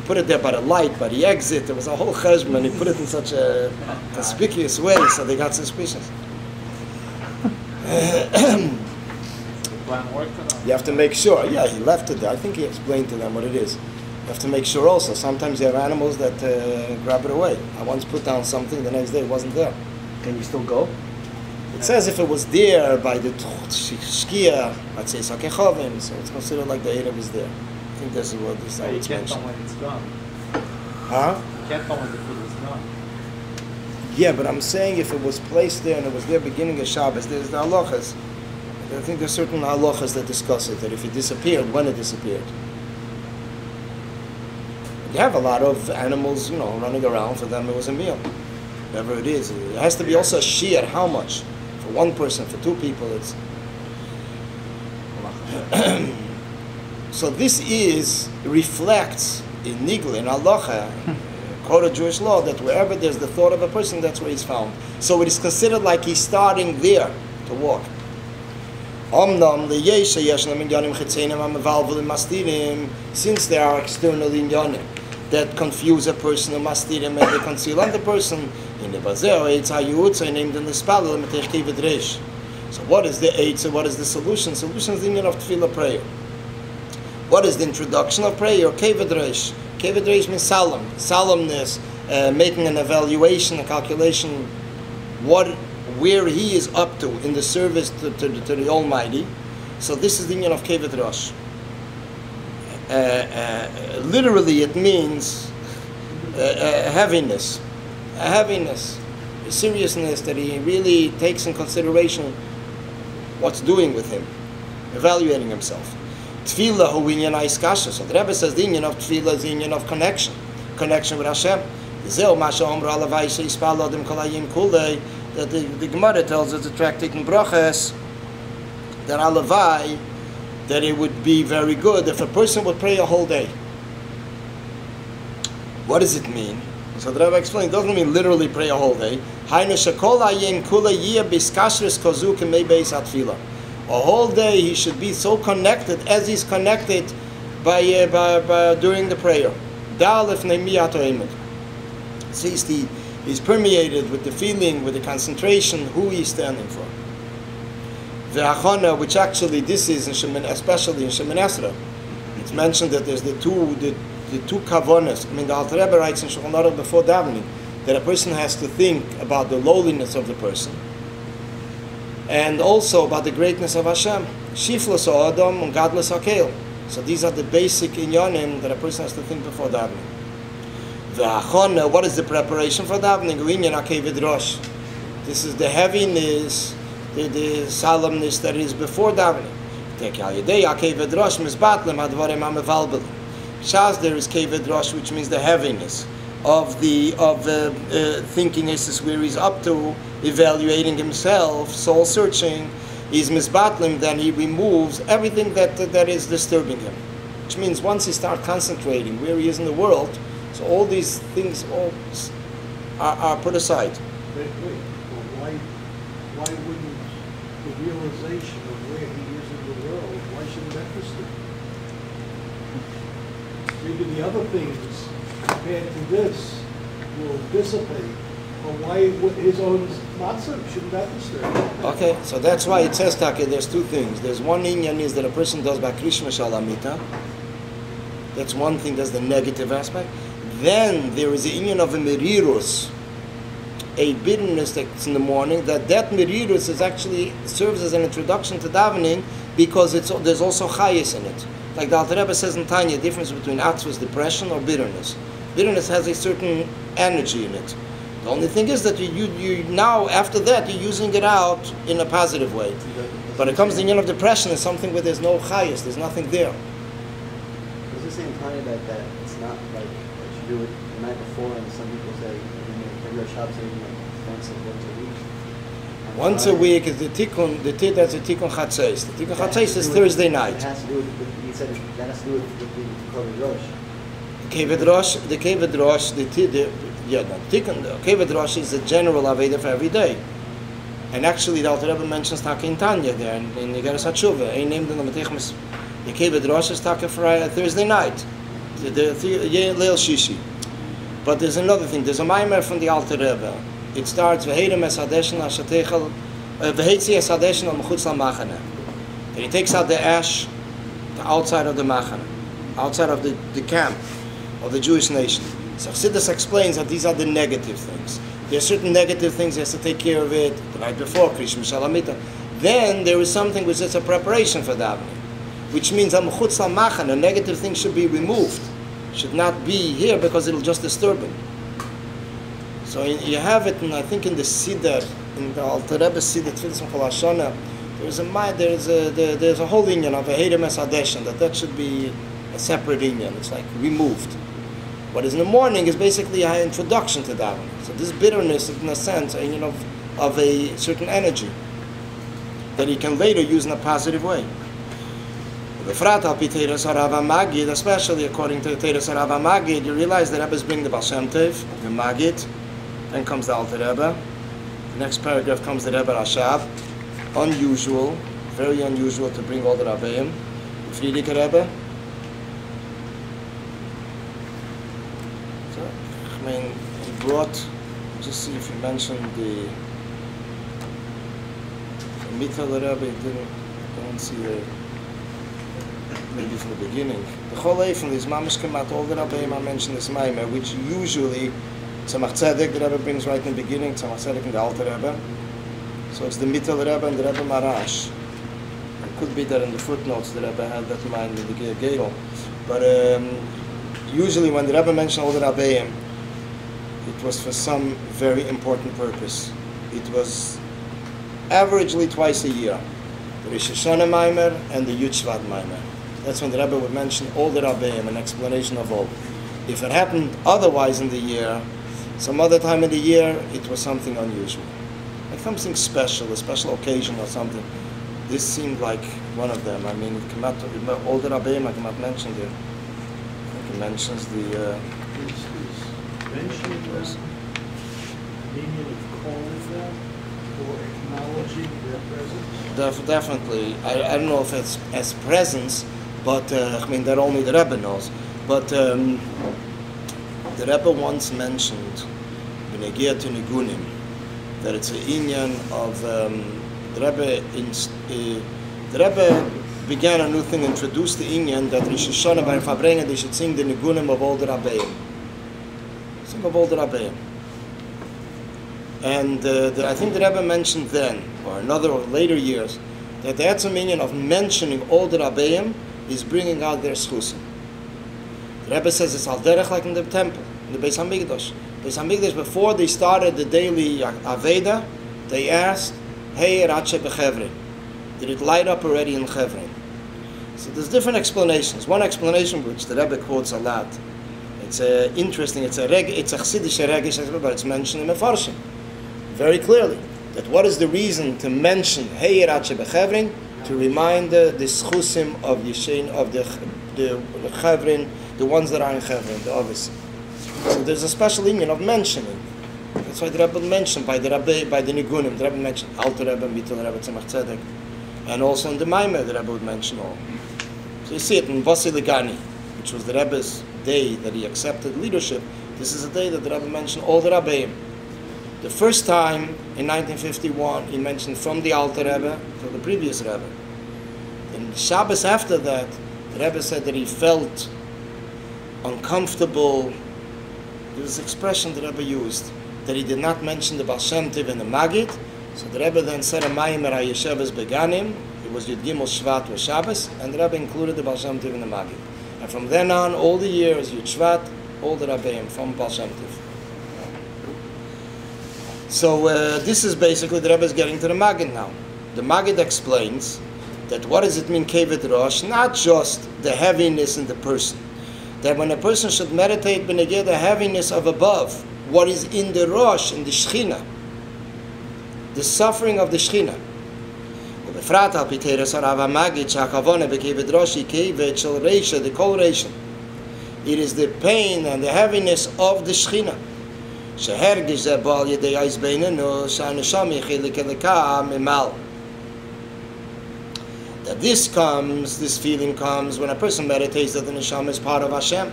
put it there by the light, by the exit. There was a whole cheshbon, and he put it in such a conspicuous way, so they got suspicious. You have to make sure. Yeah, he left it there. I think he explained to them what it is. You have to make sure also. Sometimes you have animals that grab it away. I once put down something, the next day it wasn't there. Can you still go? It says if it was there by the Shkia, I'd say Sakechovim, so it's considered like the Erev is there. I think this is what this is. You can't tell when it's gone. Huh? You can't tell when the food is gone. Yeah, but I'm saying if it was placed there and it was there beginning of Shabbos, there's the halachas. I think there's certain halachas that discuss it, that if it disappeared, when it disappeared. You have a lot of animals, running around. For them it was a meal. Whatever it is. It has to be also a shiur. How much? For one person, for two people, it's... So this reflects in Nigla, in Halacha, code of Jewish law, that wherever there's the thought of a person, that's where he's found. So it is considered like he's starting there to walk. Since there are external inyanim that confuse a person and mastirim and they conceal on the person, in the bazer, it's hayutza named in the spalal metech kivet reish. So what is the eitzah? What is the solution? Solution is the inyan of tefillah prayer. What is the introduction of prayer? Kivet reish. Kivet reish means solemnness, making an evaluation, a calculation, where he is up to in the service to the Almighty. So this is the inyan of kivet reish. Literally, it means heaviness, a seriousness that he really takes in consideration what's doing with him, evaluating himself. Tefillah hu inyan haiskasha. So the Rebbe says the inyan of tefillah is the inyan of connection with Hashem. Zeh ma she'omru alavai she'ispal adam kol hayim kulei. That the Gemara tells us, the tractate in Brachas, that alavai, that it would be very good if a person would pray a whole day. What does it mean? So the Rebbe explained, it doesn't mean literally pray a whole day. A whole day he should be so connected as he's connected by during the prayer. See, he's permeated with the feeling, with the concentration, who he's standing for. The achana, which actually this is especially in Shemin Esrei, it's mentioned that there's the two kavonas. I mean, the Alter Rebbe writes in Shulchan Aruch before davening that a person has to think about the lowliness of the person and also about the greatness of Hashem. Shiflas ha'adam and gadlus ha'kel. So these are the basic inyanim that a person has to think before davening. The achana, what is the preparation for davening? Inyan ha'keved rosh. This is the heaviness, the solemnness that is before davening. Shas, there is keved rosh, which means the heaviness of thinking is where he's up to, evaluating himself, soul searching. He's misbatlim, then he removes everything that is disturbing him. Which means once he starts concentrating where he is in the world, so all these things are put aside. Wait, why wouldn't the realization of where he is in the world, why shouldn't that disturb him? Maybe the other things compared to this will dissipate, but why his own matzah shouldn't that disturb him? Okay, so that's why it says, Taka, there's two things. There's one inyan is that a person does bakrishma shalamita. That's one thing, that's the negative aspect. Then there is the inyan of a merirus, a bitterness that's in the morning, that merirus is actually serves as an introduction to davening because there's also chayis in it. Like the Alter Rebbe says in Tanya, difference between atzvus, depression, or bitterness. Bitterness has a certain energy in it. The only thing is that you now, after that, you're using it out in a positive way. But it comes to the inyan of depression, is something where there's no chayis, there's nothing there. Does it say in Tanya that it's not like that you do it the night before, and some people say, your shop saying once a week. Once a week is the tikkun. That's a tikkun chatzos. The tikkun chatzos is Thursday night. It has to do with. He said that has to do with the kavod rosh. The kavod rosh. The tikkun. The kavod rosh is a general aveda for every day. And actually, the Alter Rebbe mentions Taka in Tanya there in Igeres HaTshuva. He named in the Matechmas. The kavod rosh is Taka for Thursday night. Leil Shishi. But there's another thing. There's a MaMaar from the Alter Rebbe. It starts V'heidem es hadeshen ashatechel V'heitzi es hadeshen al mechutz al-machane. And he takes out the ash, the outside of the machane, outside of the camp of the Jewish nation. So Chassidus explains that these are the negative things. There are certain negative things he has to take care of it the night before, Krish Mishalamita. Then there is something which is a preparation for davening, which means al mechutz al-machane, a negative thing should be removed. Should not be here because it'll just disturb him. So you have it, and I think in the Siddur, in the Alter Rebbe Siddur, Tfilis Mechol Hashana, there's a whole inyan of a Heidem Es Hadeshen, that should be a separate inyan. It's like removed. What is in the morning is basically an introduction to davening. So this bitterness, in a sense, of a certain energy that he can later use in a positive way. Especially according to Teres Rav Magid, you realize the Rebbe's bring the Baal Shem Tov, the Magid, then comes the Alter Rebbe. The next paragraph comes the Rebbe Rashab. Unusual, very unusual to bring all the Rabbeim. The Friedrich Rebbe. So, I mean, he brought, just see if you mentioned the Mittel Rebbe, don't see the maybe from the beginning. The whole from these mamish kemat, all the Rabbeim I mentioned this MaMaar, which usually Tzemach Tzedek the Rebbe brings right in the beginning, Tzemach Tzedek in the Alter Rebbe. So it's the Mittel Rebbe and the Rebbe Marash. It could be that in the footnotes the Rebbe had that in mind in the Gedel. But usually when the Rebbe mentioned all the Rabbeim, it was for some very important purpose. It was averagely twice a year. The Rosh Hashanah MaMaar and the Yud Shvat MaMaar. That's when the Rebbe would mention all the Rabbeim, an explanation of all. If it happened otherwise in the year, some other time in the year, it was something unusual. Like something special, a special occasion or something. This seemed like one of them. I mean, all the Rabbeim, I cannot mention there. I think he mentions the... Is mentioning the meaning of calling them or acknowledging their presence? Definitely. I don't know if it's as presence, but I mean that only the Rebbe knows. But the Rebbe once mentioned B'negiyah to Nigunim that it's an inyan of the Rebbe began a new thing, introduced the inyan that Rosh Hashanah by Fabrenga they should sing the Nigunim of all the Rabbeim. Sing of all the Rabbeim. And I think the Rebbe mentioned then, or another or later years, that the Etzem inyan of mentioning all the Rabbeim is bringing out their schusim. The Rebbe says it's al derech like in the temple, in the Beis HaMikdash. Beis HaMikdash, before they started the daily Aveda, they asked, Hey Rache Bechevrin, did it light up already in Chevron? So there's different explanations. One explanation which the Rebbe quotes a lot, it's interesting, it's a Chassidish regish, but it's mentioned in Mefarshim very clearly, that what is the reason to mention Hey Rache Bechevrin? To remind the schusim of Yishen, of the Chevron, the ones that are in Chevron, the others. So there's a special union of mentioning. That's why the Rebbe mentioned by the Nigunim. The Rebbe mentioned Alter Rebbe, Mittel Rebbe, Tzemach Tzedek, and also in the MaMaar the Rebbe would mention all. So you see it in Vasi Legani, which was the Rebbe's day that he accepted leadership. This is a day that the Rebbe mentioned all the Rabbeim. The first time in 1951 he mentioned from the Alter Rebbe to the previous Rebbe. In the Shabbos after that, the Rebbe said that he felt uncomfortable. There was an expression the Rebbe used, that he did not mention the Baal Shem Tov and the Magid. So the Rebbe then said a MaMaar HaYesheves Beganim. It was Yud Gimel Shvat was Shabbos, and the Rebbe included the Baal Shem Tov and the Magid. And from then on, all the years, Yud Shvat, all the Rabbeim from Baal Shem Tov. So this is basically the Rebbe is getting to the Magid now. The Magid explains that what does it mean Kevet Rosh? Not just the heaviness in the person. That when a person should meditate b'negeh the heaviness of above, what is in the Rosh, in the Shechina, the suffering of the Shechina. It is the pain and the heaviness of the Shechina. That this feeling comes when a person meditates that the neshama is part of Hashem.